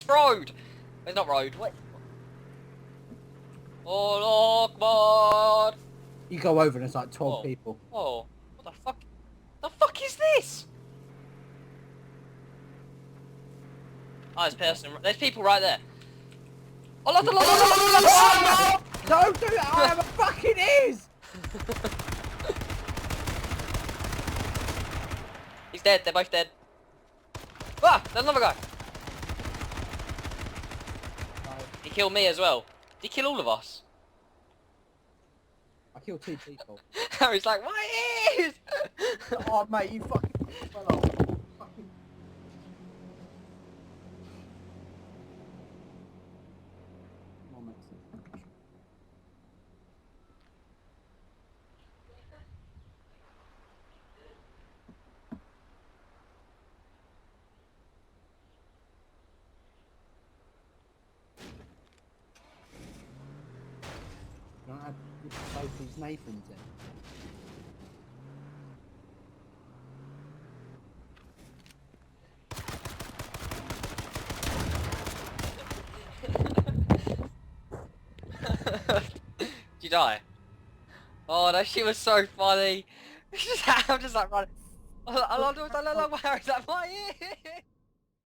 Road! It's not road. What? Oh, Akbar! You go over and it's like 12 Oh. people. Oh, what the fuck? The fuck is this? Oh, there's person. There's people right there. Oh, look, Don't do that! I am a fucking is! He's dead. They're both dead. Ah, there's another guy. He killed me as well. Did he kill all of us? I killed 2 people. Harry's like, my ears! Oh mate, you fucking fell off. Fucking... Come on, mate. You don't have to put both these Nathans in. Did you die? Oh, that shit was so funny. I'm just like running. I love Harry's like, my ears!